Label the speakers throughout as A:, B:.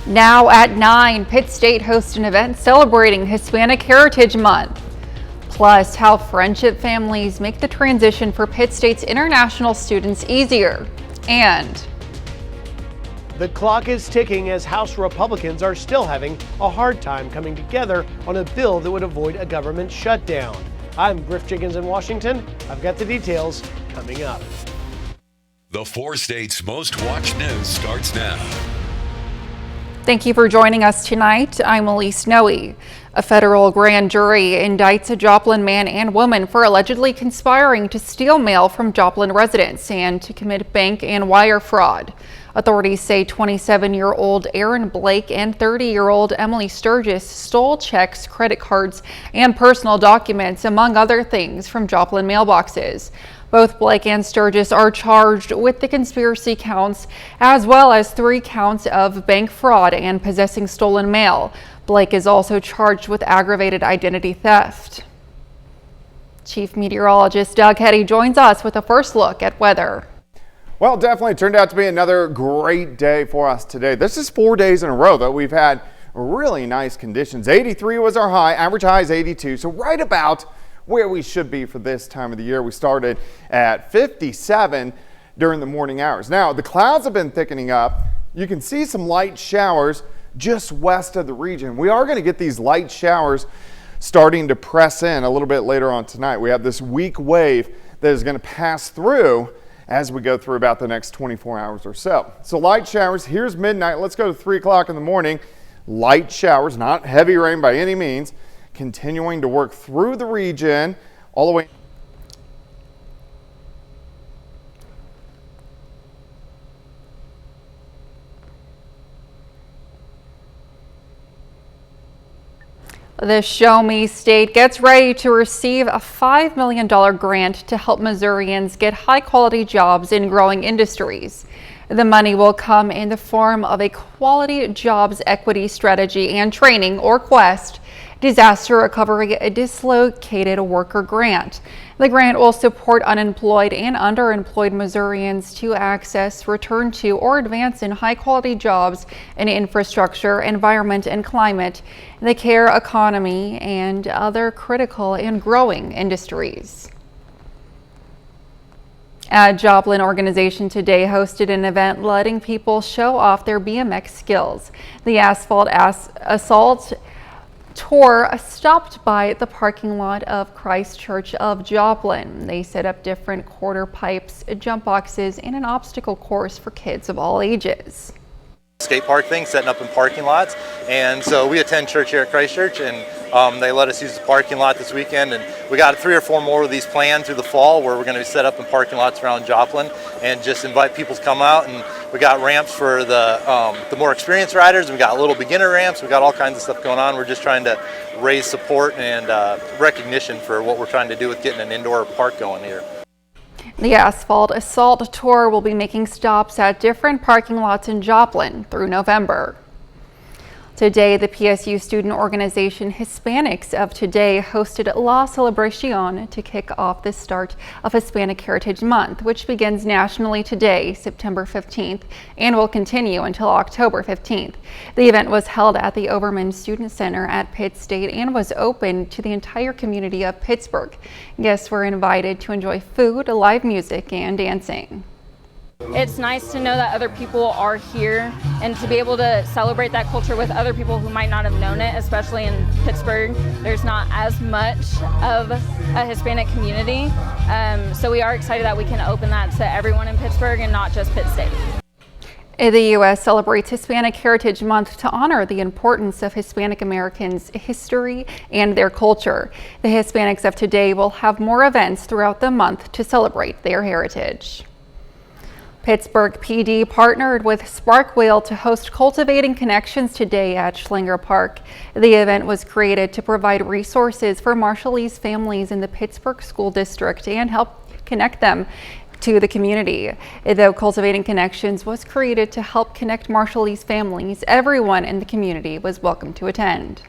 A: Now at 9, Pitt State hosts an event celebrating Hispanic Heritage Month. Plus, how friendship families make the transition for Pitt State's international students easier. And
B: the clock is ticking as House Republicans are still having a hard time coming together on a bill that would avoid a government shutdown. I'm Griff Jenkins in Washington. I've got the details coming up.
C: The 4 states' most watched news starts now.
A: Thank you for joining us tonight. I'm Elise Noe. A federal grand jury indicts a Joplin man and woman for allegedly conspiring to steal mail from Joplin residents and to commit bank and wire fraud. Authorities say 27-year-old Aaron Blake and 30-year-old Emily Sturgis stole checks, credit cards, and personal documents, among other things, from Joplin mailboxes. Both Blake and Sturgis are charged with the conspiracy counts, as well as 3 counts of bank fraud and possessing stolen mail. Blake is also charged with aggravated identity theft. Chief Meteorologist Doug Hetty joins us with a first look at weather.
D: Well, definitely turned out to be another great day for us today. This is 4 days in a row that we've had really nice conditions. 83 was our high, average high is 82, so right about where we should be for this time of the year. We started at 57 during the morning hours. Now, the clouds have been thickening up. You can see some light showers just west of the region. We are going to get these light showers starting to press in a little bit later on tonight. We have this weak wave that is going to pass through as we go through about the next 24 hours or so. So light showers, here's midnight. Let's go to 3 o'clock in the morning. Light showers, not heavy rain by any means, continuing to work through the region all the way.
A: The Show Me State gets ready to receive a $5 million grant to help Missourians get high-quality jobs in growing industries. The money will come in the form of a Quality Jobs Equity Strategy and Training, or QUEST, Disaster Recovery Dislocated Worker Grant. The grant will support unemployed and underemployed Missourians to access, return to, or advance in high-quality jobs in infrastructure, environment and climate, the care economy, and other critical and growing industries. A Joplin organization today hosted an event letting people show off their BMX skills. The Asphalt Assault Tour stopped by the parking lot of Christ Church of Joplin. They set up different quarter pipes, jump boxes, and an obstacle course for kids of all ages.
E: Skate park thing, setting up in parking lots, and so we attend church here at Christ Church, and they let us use the parking lot this weekend, and we got 3 or 4 more of these planned through the fall where we're going to be set up in parking lots around Joplin and just invite people to come out. And we got ramps for the more experienced riders, we got little beginner ramps, we got all kinds of stuff going on. We're just trying to raise support and recognition for what we're trying to do with getting an indoor park going here.
A: The Asphalt Assault Tour will be making stops at different parking lots in Joplin through November. Today, the PSU student organization Hispanics of Today hosted La Celebración to kick off the start of Hispanic Heritage Month, which begins nationally today, September 15th, and will continue until October 15th. The event was held at the Overman Student Center at Pitt State and was open to the entire community of Pittsburgh. Guests were invited to enjoy food, live music, and dancing.
F: It's nice to know that other people are here and to be able to celebrate that culture with other people who might not have known it, especially in Pittsburgh. There's not as much of a Hispanic community, so we are excited that we can open that to everyone in Pittsburgh and not just Pitt State.
A: The U.S. celebrates Hispanic Heritage Month to honor the importance of Hispanic Americans' history and their culture. The Hispanics of Today will have more events throughout the month to celebrate their heritage. Pittsburgh PD partnered with Spark Whale to host Cultivating Connections today at Schlinger Park. The event was created to provide resources for Marshallese families in the Pittsburgh School District and help connect them to the community. Though Cultivating Connections was created to help connect Marshallese families, everyone in the community was welcome to attend.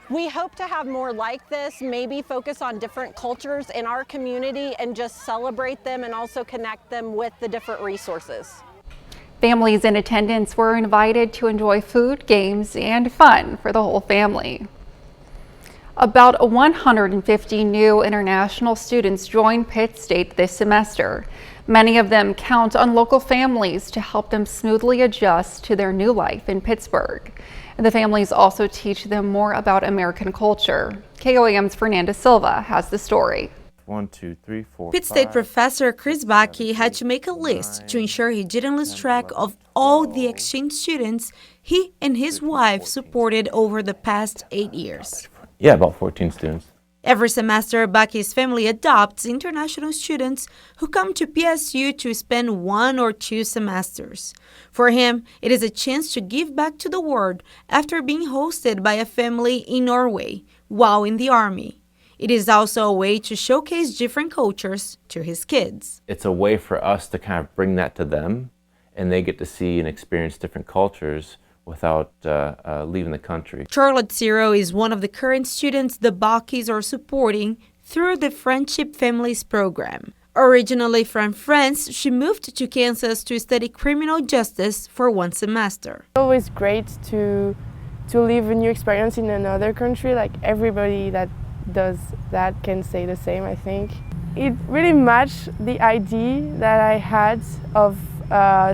G: We hope to have more like this, maybe focus on different cultures in our community and just celebrate them and also connect them with the different resources.
A: Families in attendance were invited to enjoy food, games, and fun for the whole family. About 150 new international students joined Pitt State this semester. Many of them count on local families to help them smoothly adjust to their new life in Pittsburgh. The families also teach them more about American culture. KOAM's Fernanda Silva has the story.
H: 1, 2, 3, 4.
I: Pitt State professor Chris Bakke had to make a list to ensure he didn't lose track of all the exchange students he and his wife supported over the past 8 years.
H: Yeah, about 14 students.
I: Every semester, Bakke's family adopts international students who come to PSU to spend 1 or 2 semesters. For him, it is a chance to give back to the world after being hosted by a family in Norway while in the army. It is also a way to showcase different cultures to his kids.
H: It's a way for us to kind of bring that to them, and they get to see and experience different cultures without leaving the country.
I: Charlotte Zero is one of the current students the Bakkes are supporting through the Friendship Families program. Originally from France, she moved to Kansas to study criminal justice for 1 semester.
J: It's always great to live a new experience in another country. Like everybody that does that can say the same, I think. It really matched the idea that I had of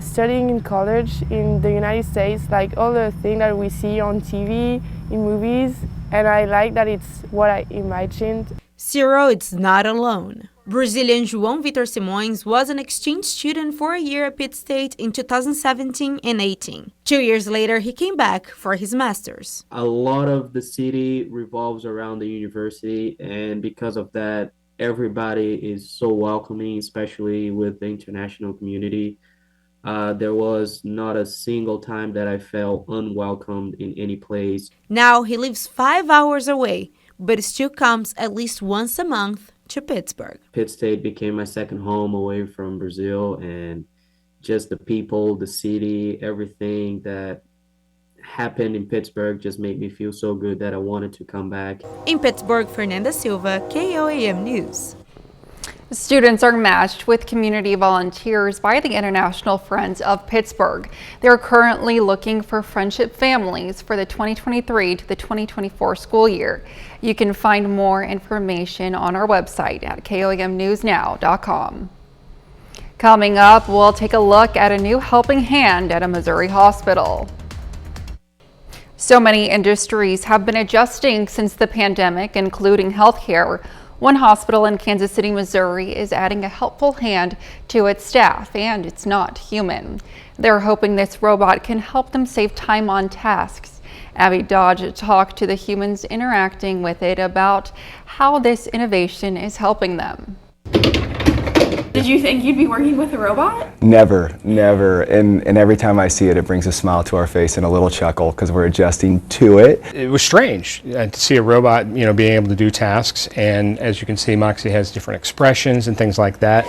J: studying in college in the United States, like all the things that we see on TV, in movies, and I like that it's what I imagined.
I: Ciro is not alone. Brazilian João Vitor Simões was an exchange student for a year at Pitt State in 2017 and 18. 2 years later, he came back for his master's.
K: A lot of the city revolves around the university, and because of that, everybody is so welcoming, especially with the international community. There was not a single time that I felt unwelcomed in any place.
I: Now he lives 5 hours away, but still comes at least once a month to Pittsburgh.
K: Pitt State became my second home away from Brazil, and just the people, the city, everything that happened in Pittsburgh just made me feel so good that I wanted to come back.
I: In Pittsburgh, Fernanda Silva, KOAM News.
A: Students are matched with community volunteers by the International Friends of Pittsburgh. They're currently looking for friendship families for the 2023 to the 2024 school year. You can find more information on our website at KOAMnewsnow.com. Coming up, we'll take a look at a new helping hand at a Missouri hospital. So many industries have been adjusting since the pandemic, including healthcare. One hospital in Kansas City, Missouri is adding a helpful hand to its staff, and it's not human. They're hoping this robot can help them save time on tasks. Abby Dodge talked to the humans interacting with it about how this innovation is helping them.
L: Did you think you'd be working with a robot?
M: Never. And every time I see it, it brings a smile to our face and a little chuckle because we're adjusting to it.
B: It was strange to see a robot, being able to do tasks. And as you can see, Moxie has different expressions and things like that.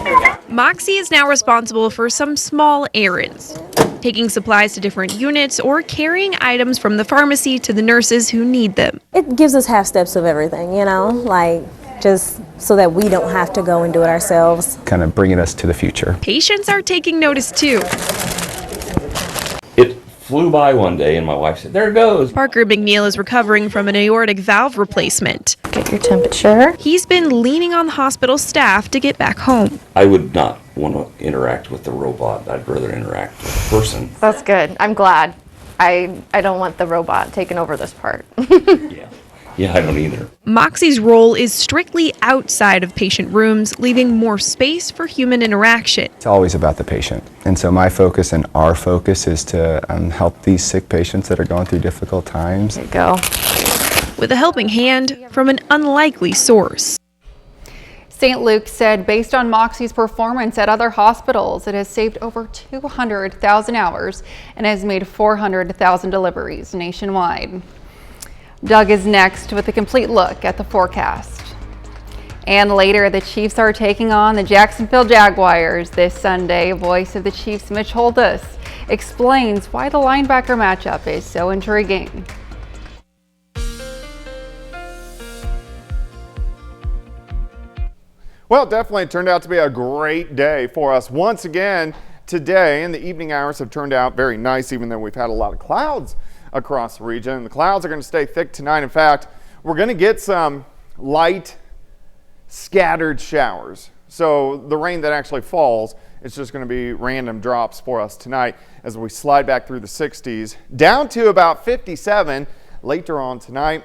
L: Moxie is now responsible for some small errands, taking supplies to different units or carrying items from the pharmacy to the nurses who need them.
N: It gives us half steps of everything, like just so that we don't have to go and do it ourselves.
M: Kind of bringing us to the future.
L: Patients are taking notice too.
O: It flew by one day and my wife said, "There it goes."
L: Parker McNeil is recovering from an aortic valve replacement.
N: Get your temperature.
L: He's been leaning on the hospital staff to get back home.
O: I would not want to interact with the robot. I'd rather interact with the person.
P: That's good. I'm glad. I don't want the robot taking over this part.
O: Yeah, I don't either.
L: Moxie's role is strictly outside of patient rooms, leaving more space for human interaction.
M: It's always about the patient. And so my focus and our focus is to help these sick patients that are going through difficult times.
P: There you go.
L: With a helping hand from an unlikely source.
A: St. Luke said based on Moxie's performance at other hospitals, it has saved over 200,000 hours and has made 400,000 deliveries nationwide. Doug is next with a complete look at the forecast. And later, the Chiefs are taking on the Jacksonville Jaguars this Sunday. Voice of the Chiefs, Mitch Holdus, explains why the linebacker matchup is so intriguing.
D: Well, it definitely turned out to be a great day for us once again today, and the evening hours have turned out very nice, even though we've had a lot of clouds across the region. The clouds are going to stay thick tonight. In fact, we're going to get some light scattered showers. So the rain that actually falls, it's just going to be random drops for us tonight as we slide back through the 60s, down to about 57 later on tonight,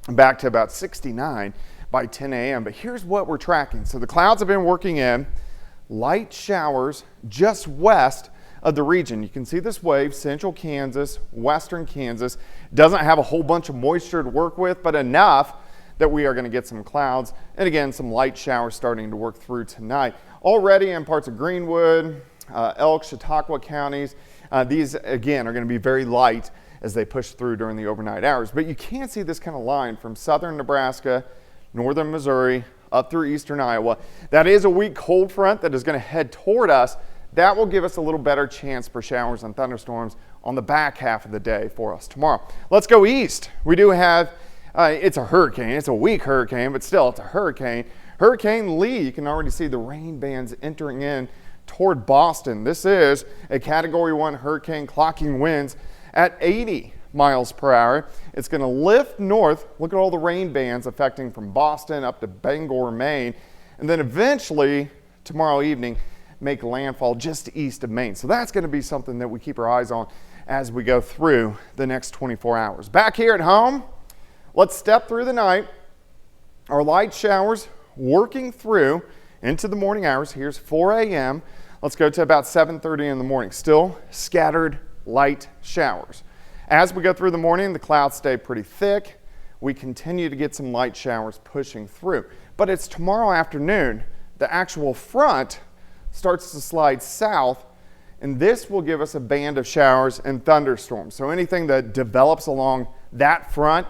D: back to about 69 by 10 a.m. But here's what we're tracking. So the clouds have been working in light showers just west of the region. You can see this wave, central Kansas, western Kansas. Doesn't have a whole bunch of moisture to work with, but enough that we are going to get some clouds and again some light showers starting to work through tonight. Already in parts of Greenwood, Elk, Chautauqua counties, these again are going to be very light as they push through during the overnight hours. But you can see this kind of line from southern Nebraska, northern Missouri, up through eastern Iowa. That is a weak cold front that is going to head toward us. That will give us a little better chance for showers and thunderstorms on the back half of the day for us tomorrow. Let's go east. We do have, it's a hurricane. It's a weak hurricane, but still it's a hurricane. Hurricane Lee, you can already see the rain bands entering in toward Boston. This is a Category 1 hurricane, clocking winds at 80 miles per hour. It's going to lift north. Look at all the rain bands affecting from Boston up to Bangor, Maine, and then eventually tomorrow evening make landfall just east of Maine. So that's going to be something that we keep our eyes on as we go through the next 24 hours. Back here at home, let's step through the night. Our light showers working through into the morning hours. Here's 4 a.m. Let's go to about 7:30 in the morning. Still scattered light showers. As we go through the morning, the clouds stay pretty thick. We continue to get some light showers pushing through. But it's tomorrow afternoon, the actual front starts to slide south, and this will give us a band of showers and thunderstorms. So anything that develops along that front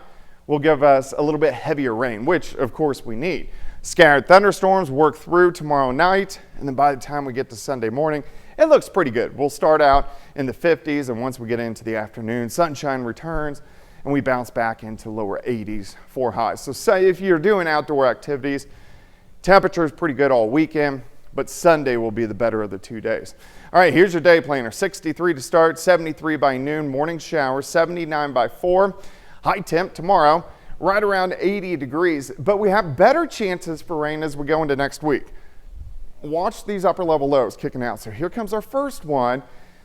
D: will give us a little bit heavier rain, which of course we need. Scattered thunderstorms work through tomorrow night, and then by the time we get to Sunday morning, it looks pretty good. We'll start out in the 50s, and once we get into the afternoon, sunshine returns, and we bounce back into lower 80s for highs. So say if you're doing outdoor activities, temperature is pretty good all weekend, but Sunday will be the better of the 2 days. All right, here's your day planner. 63 to start, 73 by noon, morning showers, 79 by 4. High temp tomorrow, right around 80 degrees, but we have better chances for rain as we go into next week. Watch these upper level lows kicking out. So here comes our first one.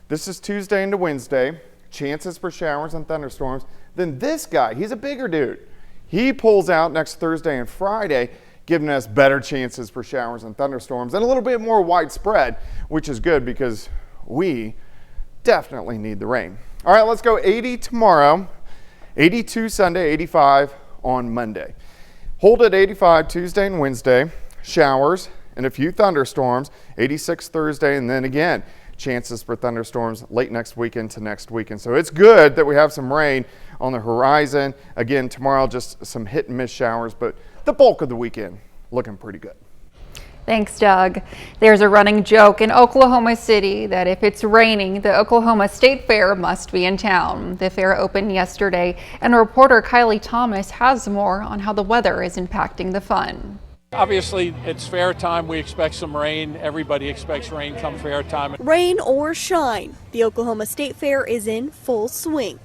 D: This is Tuesday into Wednesday. Chances for showers and thunderstorms. Then this guy, he's a bigger dude. He pulls out next Thursday and Friday, giving us better chances for showers and thunderstorms and a little bit more widespread, which is good because we definitely need the rain. All right, let's go 80 tomorrow, 82 Sunday, 85 on Monday. Hold at 85 Tuesday and Wednesday, showers and a few thunderstorms, 86 Thursday, and then again, chances for thunderstorms late next week into next weekend. So it's good that we have some rain on the horizon. Again, tomorrow, just some hit and miss showers, but the bulk of the weekend looking pretty good.
A: Thanks, Doug. There's a running joke in Oklahoma City that if it's raining, the Oklahoma State Fair must be in town. The fair opened yesterday, and reporter Kylie Thomas has more on how the weather is impacting the fun.
Q: Obviously, it's fair time. We expect some rain. Everybody expects rain come fair time.
R: Rain or shine, the Oklahoma State Fair is in full swing.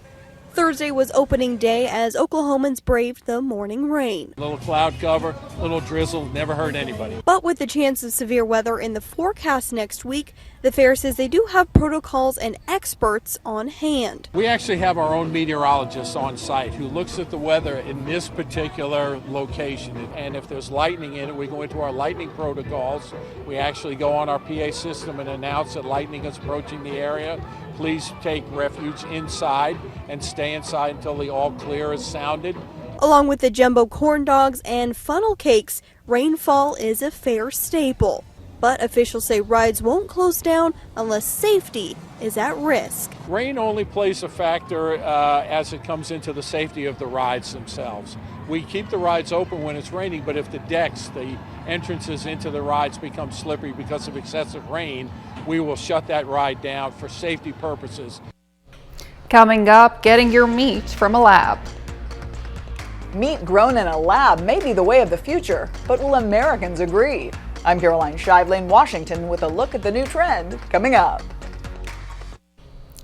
R: Thursday was opening day as Oklahomans braved the morning rain.
Q: A little cloud cover, a little drizzle, never hurt anybody.
R: But with the chance of severe weather in the forecast next week, the fair says they do have protocols and experts on hand.
Q: We actually have our own meteorologist on site who looks at the weather in this particular location. And if there's lightning in it, we go into our lightning protocols. We actually go on our PA system and announce that lightning is approaching the area. Please take refuge inside and stay inside until the all clear is sounded.
R: Along with the jumbo corn dogs and funnel cakes, rainfall is a fair staple. But officials say rides won't close down unless safety is at risk.
Q: Rain only plays a factor as it comes into the safety of the rides themselves. We keep the rides open when it's raining, but if the decks, the entrances into the rides become slippery because of excessive rain, we will shut that ride down for safety purposes.
A: Coming up, getting your meat from a lab.
S: Meat grown in a lab may be the way of the future, but will Americans agree? I'm Caroline Shively in Washington with a look at the new trend coming up.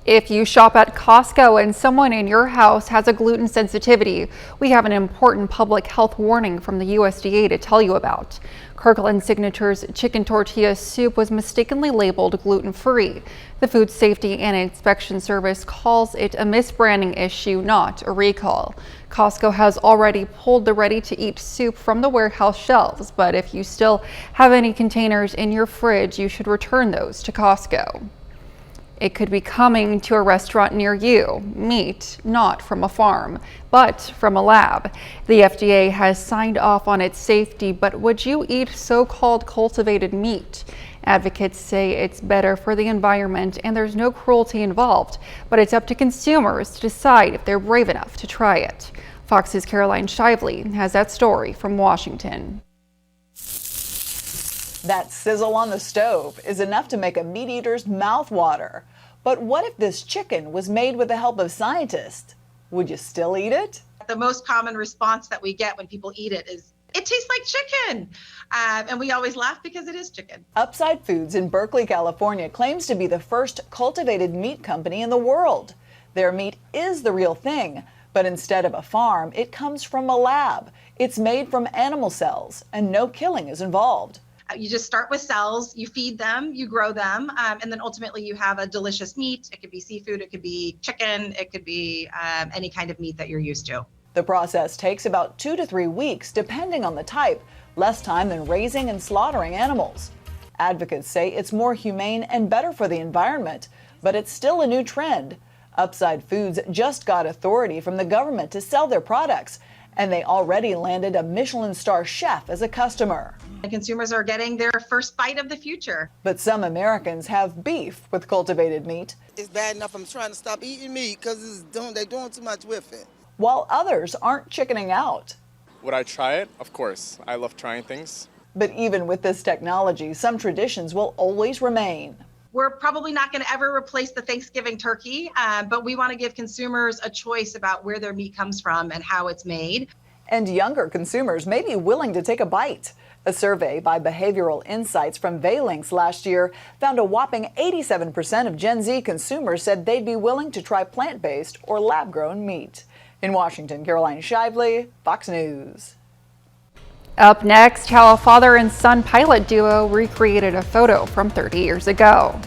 A: If you shop at Costco and someone in your house has a gluten sensitivity, we have an important public health warning from the USDA to tell you about. Kirkland Signature's chicken tortilla soup was mistakenly labeled gluten-free. The Food Safety and Inspection Service calls it a misbranding issue, not a recall. Costco has already pulled the ready-to-eat soup from the warehouse shelves, but if you still have any containers in your fridge, you should return those to Costco. It could be coming to a restaurant near you. Meat, not from a farm, but from a lab. The FDA has signed off on its safety, but would you eat so-called cultivated meat? Advocates say it's better for the environment and there's no cruelty involved, but it's up to consumers to decide if they're brave enough to try it. Fox's Caroline Shively has that story from Washington.
S: That sizzle on the stove is enough to make a meat eater's mouth water. But what if this chicken was made with the help of scientists? Would you still eat it?
T: The most common response that we get when people eat it is, it tastes like chicken. And we always laugh because it is chicken.
S: Upside Foods in Berkeley, California claims to be the first cultivated meat company in the world. Their meat is the real thing, but instead of a farm, it comes from a lab. It's made from animal cells and no killing is involved.
T: You just start with cells, you feed them, you grow them, and then ultimately you have a delicious meat. It could be seafood, it could be chicken, it could be any kind of meat that you're used to.
S: The process takes about 2 to 3 weeks, depending on the type, less time than raising and slaughtering animals. Advocates say it's more humane and better for the environment, but it's still a new trend. Upside Foods just got authority from the government to sell their products, and they already landed a Michelin star chef as a customer.
T: And consumers are getting their first bite of the future.
S: But some Americans have beef with cultivated meat.
U: It's bad enough I'm trying to stop eating meat because they're doing too much with it.
S: While others aren't chickening out.
V: Would I try it? Of course. I love trying things.
S: But even with this technology, some traditions will always remain.
T: We're probably not going to ever replace the Thanksgiving turkey, but we want to give consumers a choice about where their meat comes from and how it's made.
S: And younger consumers may be willing to take a bite. A survey by Behavioral Insights from Valinx last year found a whopping 87% of Gen Z consumers said they'd be willing to try plant-based or lab-grown meat. In Washington, Caroline Shively, Fox News.
A: Up next, how a father and son pilot duo recreated a photo from 30 years ago.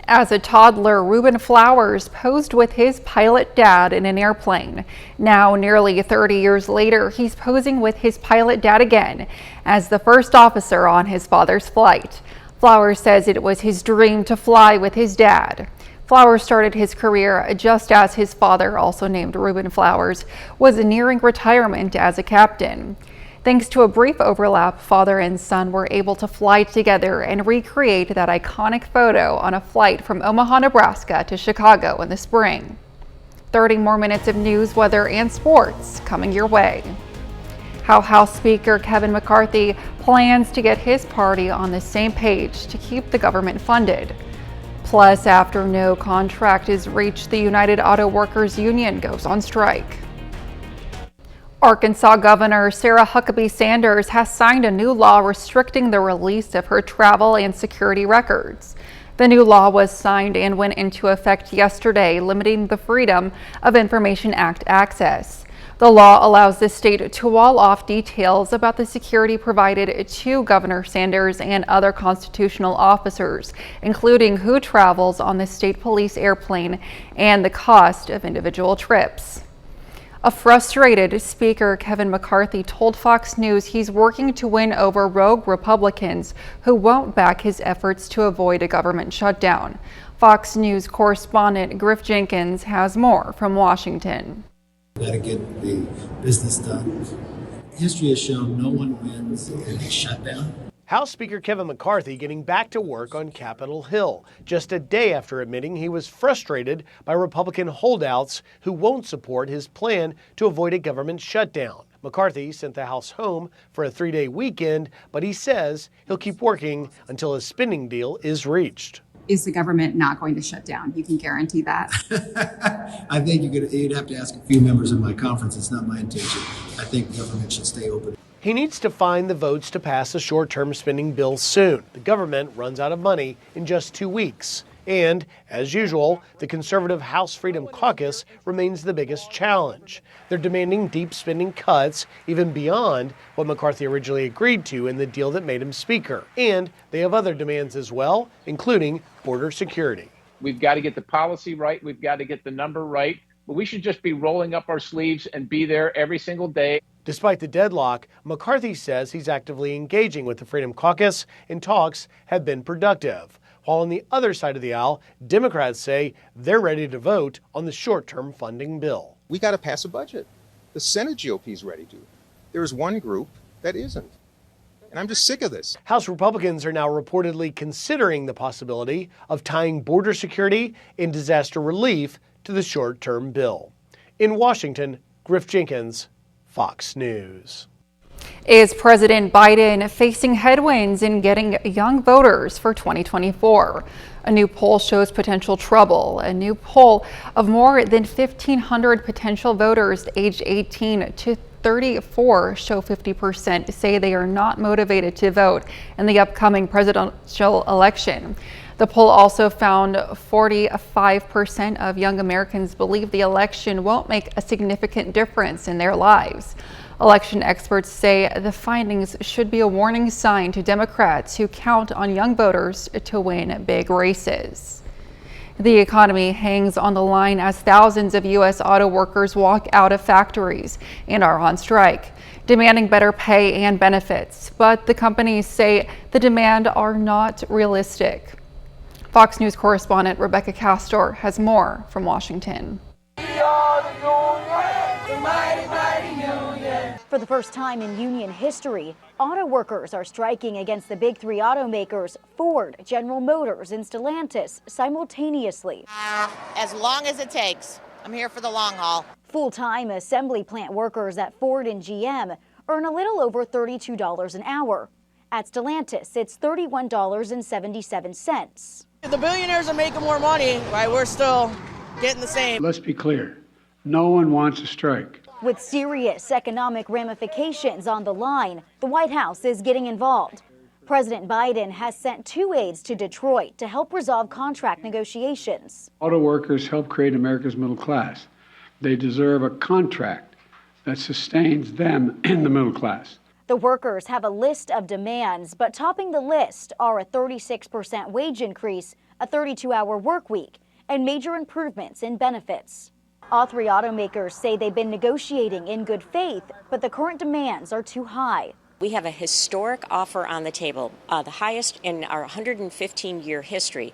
A: As a toddler, Reuben Flowers posed with his pilot dad in an airplane. Now, nearly 30 years later, he's posing with his pilot dad again as the first officer on his father's flight. Flowers says it was his dream to fly with his dad. Flowers started his career just as his father, also named Reuben Flowers, was nearing retirement as a captain. Thanks to a brief overlap, father and son were able to fly together and recreate that iconic photo on a flight from Omaha, Nebraska to Chicago in the spring. 30 more minutes of news, weather, and sports coming your way. How House Speaker Kevin McCarthy plans to get his party on the same page to keep the government funded. Plus, after no contract is reached, the United Auto Workers Union goes on strike. Arkansas Governor Sarah Huckabee Sanders has signed a new law restricting the release of her travel and security records. The new law was signed and went into effect yesterday, limiting the Freedom of Information Act access. The law allows the state to wall off details about the security provided to Governor Sanders and other constitutional officers, including who travels on the state police airplane and the cost of individual trips. A frustrated Speaker Kevin McCarthy told Fox News he's working to win over rogue Republicans who won't back his efforts to avoid a government shutdown. Fox News correspondent Griff Jenkins has more from Washington.
W: Got to get the business done. History has shown no one wins in a shutdown.
B: House Speaker Kevin McCarthy getting back to work on Capitol Hill, just a day after admitting he was frustrated by Republican holdouts who won't support his plan to avoid a government shutdown. McCarthy sent the House home for a 3-day weekend, but he says he'll keep working until a spending deal is reached.
X: Is the government not going to shut down? You can guarantee that?
W: I think you'd have to ask a few members of my conference. It's not my intention. I think the government should stay open.
B: He needs to find the votes to pass a short-term spending bill soon. The government runs out of money in just 2 weeks. And, as usual, the conservative House Freedom Caucus remains the biggest challenge. They're demanding deep spending cuts, even beyond what McCarthy originally agreed to in the deal that made him Speaker. And they have other demands as well, including border security.
C: We've got to get the policy right. We've got to get the number right. But we should just be rolling up our sleeves and be there every single day.
B: Despite the deadlock, McCarthy says he's actively engaging with the Freedom Caucus, and talks have been productive. While on the other side of the aisle, Democrats say they're ready to vote on the short-term funding bill.
E: We got to pass a budget. The Senate GOP is ready to. There's one group that isn't. And I'm just sick of this.
B: House Republicans are now reportedly considering the possibility of tying border security and disaster relief to the short-term bill. In Washington, Griff Jenkins, Fox News.
A: Is President Biden facing headwinds in getting young voters for 2024? A new poll shows potential trouble. A new poll of more than 1,500 potential voters aged 18 to 34 show 50% say they are not motivated to vote in the upcoming presidential election. The poll also found 45% of young Americans believe the election won't make a significant difference in their lives. Election experts say the findings should be a warning sign to Democrats who count on young voters to win big races. The economy hangs on the line as thousands of U.S. auto workers walk out of factories and are on strike, demanding better pay and benefits. But the companies say the demand are not realistic. Fox News correspondent Rebecca Castor has more from Washington.
F: For the first time in union history, auto workers are striking against the big three automakers, Ford, General Motors, and Stellantis, simultaneously.
G: As long as it takes. I'm here for the long haul.
F: Full-time assembly plant workers at Ford and GM earn a little over $32 an hour. At Stellantis, it's $31.77.
G: The billionaires are making more money, right? We're still getting the same.
Y: Let's be clear. No one wants a strike.
F: With serious economic ramifications on the line, the White House is getting involved. President Biden has sent 2 aides to Detroit to help resolve contract negotiations.
Y: Auto workers help create America's middle class. They deserve a contract that sustains them in the middle class.
F: The workers have a list of demands, but topping the list are a 36% wage increase, a 32-hour work week, and major improvements in benefits. All three automakers say they've been negotiating in good faith, but the current demands are too high.
Z: We have a historic offer on the table, the highest in our 115-year history.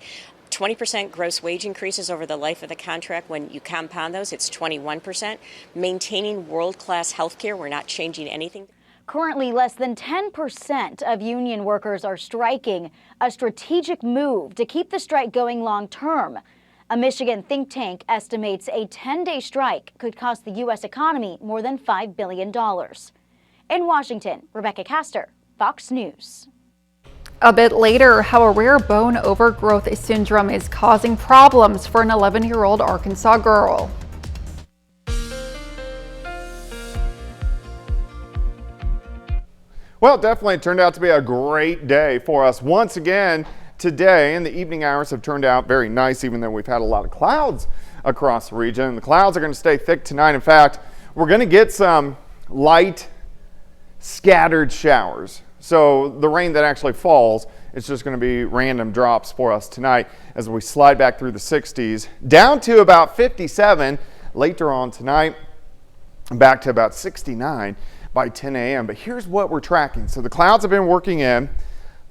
Z: 20% gross wage increases over the life of the contract. When you compound those, it's 21%. Maintaining world-class health care, we're not changing anything.
F: Currently, less than 10% of union workers are striking, a strategic move to keep the strike going long-term. A Michigan think tank estimates a 10-day strike could cost the U.S. economy more than $5 billion. In Washington, Rebecca Castor, Fox News.
A: A bit later, how a rare bone overgrowth syndrome is causing problems for an 11-year-old Arkansas girl.
D: Well, it definitely turned out to be a great day for us once again. Today, and the evening hours have turned out very nice, even though we've had a lot of clouds across the region. The clouds are going to stay thick tonight. In fact, we're going to get some light scattered showers. So the rain that actually falls, it's just going to be random drops for us tonight as we slide back through the 60s, down to about 57 later on tonight, back to about 69 by 10 a.m. But here's what we're tracking. So the clouds have been working in.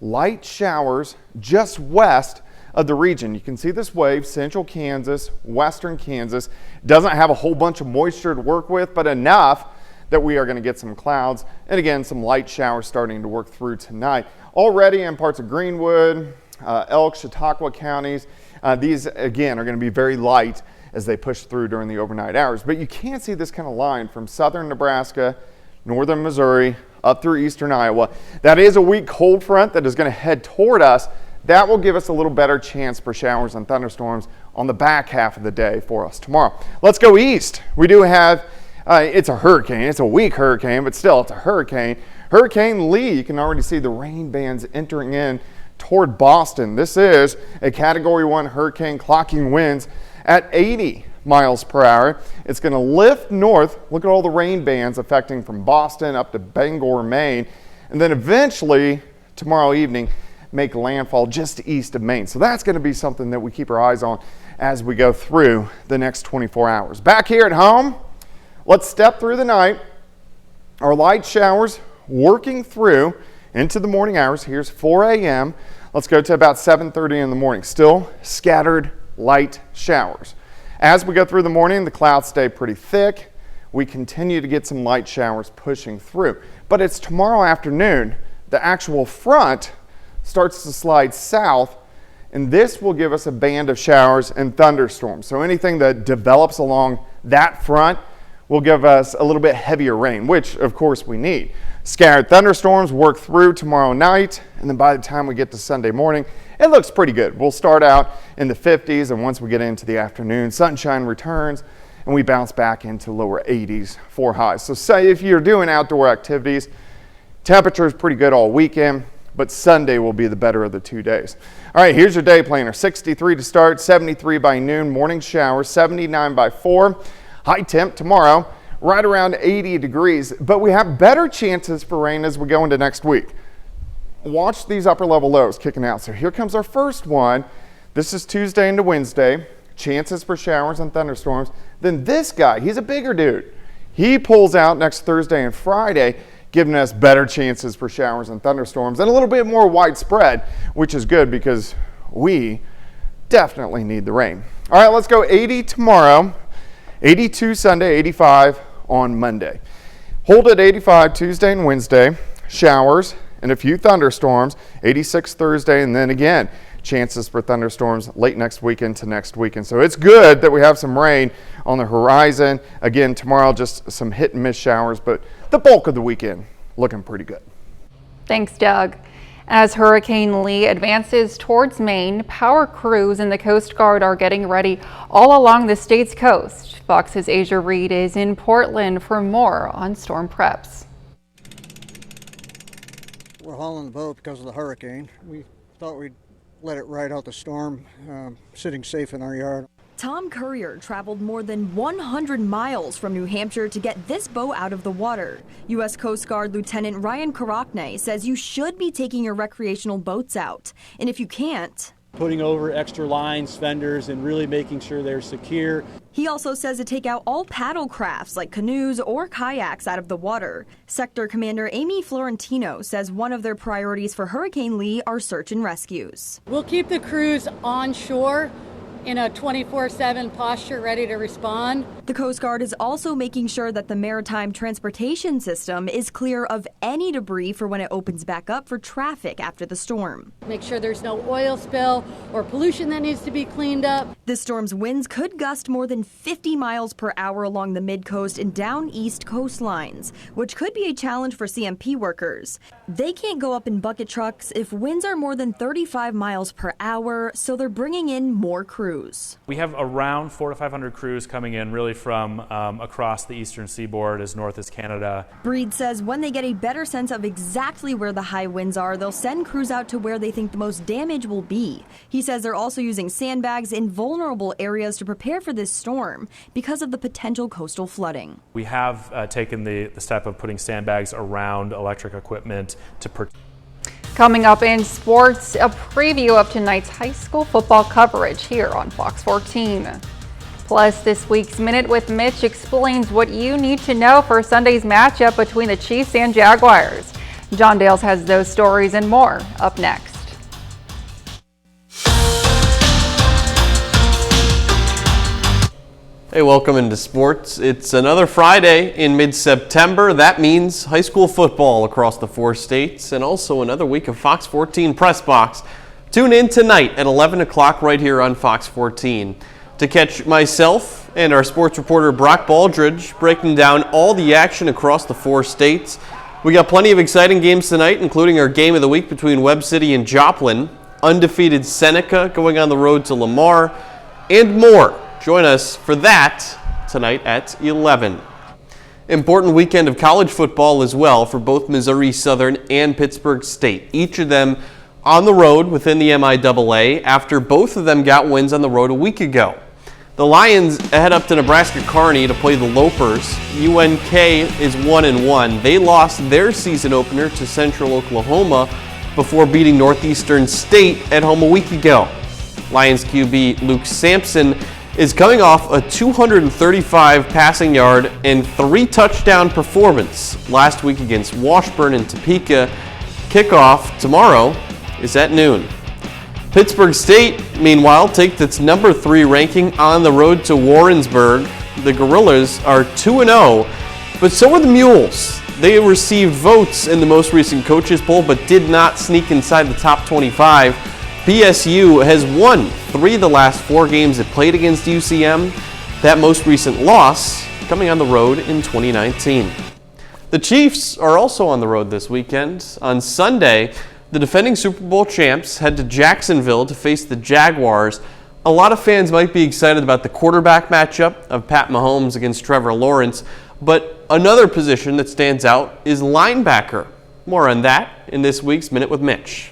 D: Light showers just west of the region. You can see this wave, central Kansas, western Kansas. Doesn't have a whole bunch of moisture to work with, but enough that we are going to get some clouds. And again, some light showers starting to work through tonight. Already in parts of Greenwood, Elk, Chautauqua counties, these again are going to be very light as they push through during the overnight hours. But you can see this kind of line from southern Nebraska, northern Missouri, up through eastern Iowa. That is a weak cold front that is going to head toward us. That will give us a little better chance for showers and thunderstorms on the back half of the day for us tomorrow. Let's go east. We do have, it's a hurricane. It's a weak hurricane, but still it's a hurricane. Hurricane Lee, you can already see the rain bands entering in toward Boston. This is a Category 1 hurricane, clocking winds at 80 miles per hour. It's going to lift north. Look at all the rain bands affecting from Boston up to Bangor, Maine, and then eventually tomorrow evening make landfall just east of Maine. So that's going to be something that we keep our eyes on as we go through the next 24 hours. Back here at home, let's step through the night. Our light showers working through into the morning hours. Here's 4 a.m. Let's go to about 7:30 in the morning. Still scattered light showers. As we go through the morning, the clouds stay pretty thick. We continue to get some light showers pushing through. But it's tomorrow afternoon, the actual front starts to slide south, and this will give us a band of showers and thunderstorms. So anything that develops along that front will give us a little bit heavier rain, which of course we need. Scattered thunderstorms work through tomorrow night, and then by the time we get to Sunday morning, it looks pretty good. We'll start out in the 50s, and once we get into the afternoon, sunshine returns, and we bounce back into lower 80s for highs. So say if you're doing outdoor activities, temperature is pretty good all weekend, but Sunday will be the better of the 2 days. All right, here's your day planner. 63 to start, 73 by noon, morning showers, 79 by 4. High temp tomorrow, right around 80 degrees, but we have better chances for rain as we go into next week. Watch these upper level lows kicking out. So here comes our first one. This is Tuesday into Wednesday. Chances for showers and thunderstorms. Then this guy, he's a bigger dude. He pulls out next Thursday and Friday, giving us better chances for showers and thunderstorms and a little bit more widespread, which is good because we definitely need the rain. All right, let's go 80 tomorrow, 82 Sunday, 85 on Monday. Hold at 85 Tuesday and Wednesday, showers and a few thunderstorms, 86 Thursday, and then again, chances for thunderstorms late next weekend to next weekend. So it's good that we have some rain on the horizon. Again, tomorrow just some hit and miss showers, but the bulk of the weekend looking pretty good.
A: Thanks, Doug. As Hurricane Lee advances towards Maine, power crews and the Coast Guard are getting ready all along the state's coast. Fox's Asia Reed is in Portland for more on storm preps.
H: We're hauling the boat because of the hurricane. We thought we'd let it ride out the storm, sitting safe in our yard.
I: Tom Courier traveled more than 100 miles from New Hampshire to get this boat out of the water. U.S. Coast Guard Lieutenant Ryan Karakne says you should be taking your recreational boats out. And if you can't,
J: putting over extra lines, fenders, and really making sure they're secure.
I: He also says to take out all paddle crafts like canoes or kayaks out of the water. Sector Commander Amy Florentino says one of their priorities for Hurricane Lee are search and rescues.
K: We'll keep the crews on shore in a 24/7 posture ready to respond.
I: The Coast Guard is also making sure that the maritime transportation system is clear of any debris for when it opens back up for traffic after the storm.
K: Make sure there's no oil spill or pollution that needs to be cleaned up.
I: This storm's winds could gust more than 50 miles per hour along the mid-coast and down east coastlines, which could be a challenge for CMP workers. They can't go up in bucket trucks if winds are more than 35 miles per hour, so they're bringing in more crews.
N: We have around 400 to 500 crews coming in really from across the eastern seaboard as north as Canada.
I: Breed says when they get a better sense of exactly where the high winds are, they'll send crews out to where they think the most damage will be. He says they're also using sandbags in vulnerable areas to prepare for this storm because of the potential coastal flooding.
N: We have taken the step of putting sandbags around electric equipment to protect.
A: Coming up in sports, a preview of tonight's high school football coverage here on Fox 14. Plus, this week's Minute with Mitch explains what you need to know for Sunday's matchup between the Chiefs and Jaguars. John Dales has those stories and more up next.
O: Hey, welcome into sports. It's another Friday in mid-September. That means high school football across the 4 states and also another week of Fox 14 Press Box. Tune in tonight at 11 o'clock right here on Fox 14 to catch myself and our sports reporter Brock Baldridge breaking down all the action across the 4 states. We got plenty of exciting games tonight, including our game of the week between Webb City and Joplin, undefeated Seneca going on the road to Lamar, and more. Join us for that tonight at 11. Important weekend of college football as well for both Missouri Southern and Pittsburgh State. Each of them on the road within the MIAA after both of them got wins on the road a week ago. The Lions head up to Nebraska Kearney to play the Lopers. UNK is 1-1. They lost their season opener to Central Oklahoma before beating Northeastern State at home a week ago. Lions QB Luke Sampson is coming off a 235 passing yard and 3 touchdown performance last week against Washburn and Topeka. Kickoff tomorrow is at noon. Pittsburgh State, meanwhile, takes its number 3 ranking on the road to Warrensburg. The Gorillas are 2-0, but so are the Mules. They received votes in the most recent coaches poll, but did not sneak inside the top 25. PSU has won 3 of the last 4 games it played against UCM. That most recent loss coming on the road in 2019. The Chiefs are also on the road this weekend. On Sunday, the defending Super Bowl champs head to Jacksonville to face the Jaguars. A lot of fans might be excited about the quarterback matchup of Pat Mahomes against Trevor Lawrence, but another position that stands out is linebacker. More on that in this week's Minute with Mitch.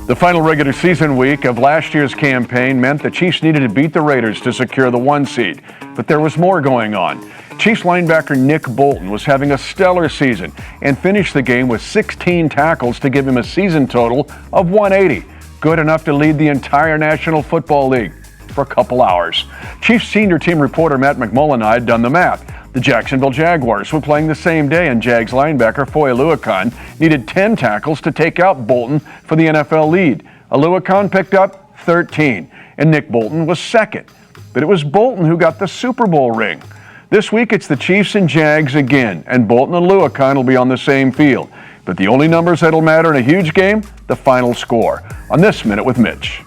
L: The final regular season week of last year's campaign meant the Chiefs needed to beat the Raiders to secure the 1 seed. But there was more going on. Chiefs linebacker Nick Bolton was having a stellar season and finished the game with 16 tackles to give him a season total of 180. Good enough to lead the entire National Football League for a couple hours. Chiefs senior team reporter Matt McMullen and I had done the math. The Jacksonville Jaguars were playing the same day, and Jags linebacker Foye Oluokun needed 10 tackles to take out Bolton for the NFL lead. Oluokun picked up 13, and Nick Bolton was second. But it was Bolton who got the Super Bowl ring. This week it's the Chiefs and Jags again, and Bolton and Oluokun will be on the same field. But the only numbers that'll matter in a huge game, the final score. On this Minute with Mitch.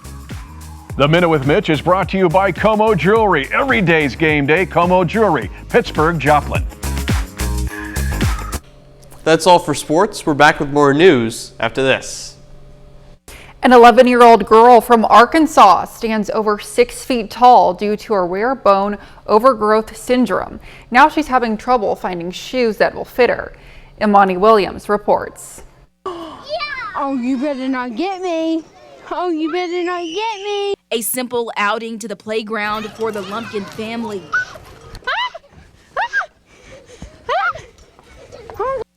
L: The Minute with Mitch is brought to you by KOAM Jewelry. Every day's game day, KOAM Jewelry, Pittsburgh, Joplin.
O: That's all for sports. We're back with more news after this.
A: An 11-year-old girl from Arkansas stands over 6 feet tall due to a rare bone overgrowth syndrome. Now she's having trouble finding shoes that will fit her. Imani Williams reports.
M: Oh, you better not get me. Oh, you better not get me.
P: A simple outing to the playground for the Lumpkin family.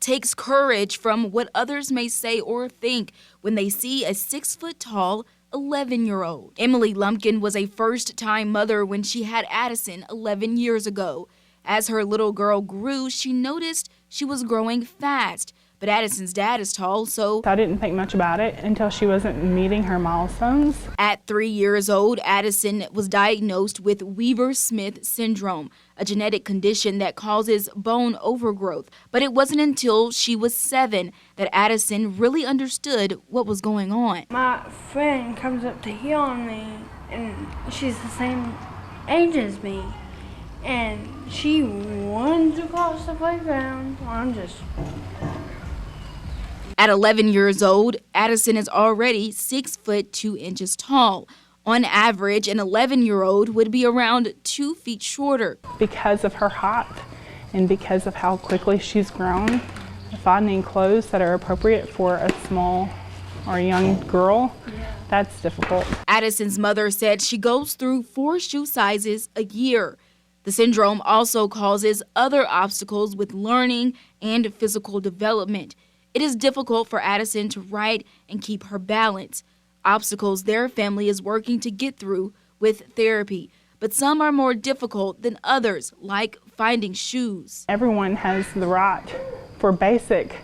P: Takes courage from what others may say or think when they see a 6-foot-tall 11-year-old. Emily Lumpkin was a first-time mother when she had Addison 11 years ago. As her little girl grew, she noticed she was growing fast. But Addison's dad is tall, so
Q: I didn't think much about it until she wasn't meeting her milestones.
P: At 3 years old, Addison was diagnosed with Weaver-Smith syndrome, a genetic condition that causes bone overgrowth. But it wasn't until she was 7 that Addison really understood what was going on.
M: My friend comes up to heel on me, and she's the same age as me. And she runs across the playground. I'm just...
P: At 11 years old, Addison is already 6 foot 2 inches tall. On average, an 11-year-old would be around 2 feet shorter.
Q: Because of her height and because of how quickly she's grown, finding clothes that are appropriate for a small or young girl, that's difficult.
P: Addison's mother said she goes through 4 shoe sizes a year. The syndrome also causes other obstacles with learning and physical development. It is difficult for Addison to ride and keep her balance, obstacles their family is working to get through with therapy. But some are more difficult than others, like finding shoes.
Q: Everyone has the right for basic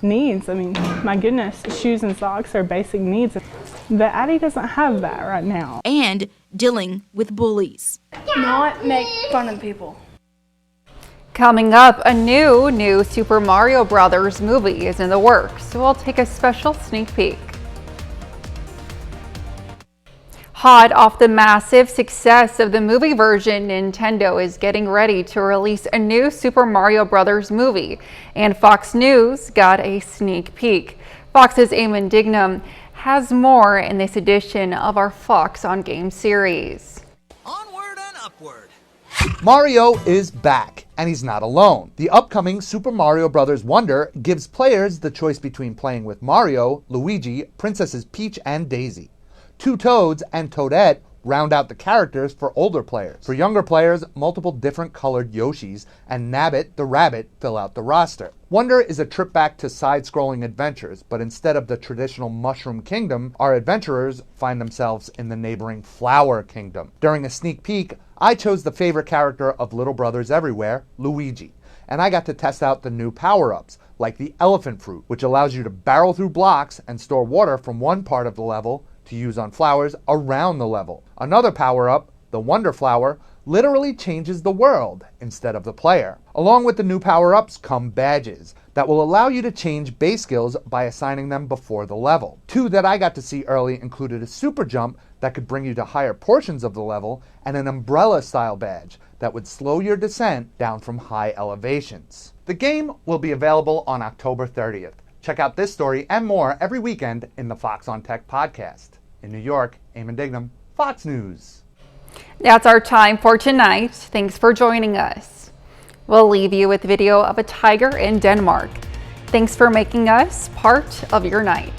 Q: needs. I mean, my goodness, shoes and socks are basic needs. The Addie doesn't have that right now.
P: And dealing with bullies.
M: Not make fun of people.
A: Coming up, a new Super Mario Brothers movie is in the works, so we'll take a special sneak peek. Hot off the massive success of the movie version, Nintendo is getting ready to release a new Super Mario Brothers movie, and Fox News got a sneak peek. Fox's Eamon Dignam has more in this edition of our Fox on Game series.
R: upward. Mario is back, and he's not alone. The upcoming Super Mario Bros. Wonder gives players the choice between playing with Mario, Luigi, Princesses Peach and Daisy. Two Toads and Toadette round out the characters for older players. For younger players, multiple different colored Yoshis and Nabbit the Rabbit fill out the roster. Wonder is a trip back to side-scrolling adventures, but instead of the traditional Mushroom Kingdom, our adventurers find themselves in the neighboring Flower Kingdom. During a sneak peek, I chose the favorite character of Little Brothers Everywhere, Luigi, and I got to test out the new power-ups, like the Elephant Fruit, which allows you to barrel through blocks and store water from one part of the level to use on flowers around the level. Another power-up, the Wonder Flower, literally changes the world instead of the player. Along with the new power-ups come badges that will allow you to change base skills by assigning them before the level. Two that I got to see early included a super jump that could bring you to higher portions of the level and an umbrella-style badge that would slow your descent down from high elevations. The game will be available on October 30th. Check out this story and more every weekend in the Fox on Tech podcast. In New York, Eamon Dignam, Fox News.
A: That's our time for tonight. Thanks for joining us. We'll leave you with video of a tiger in Denmark. Thanks for making us part of your night.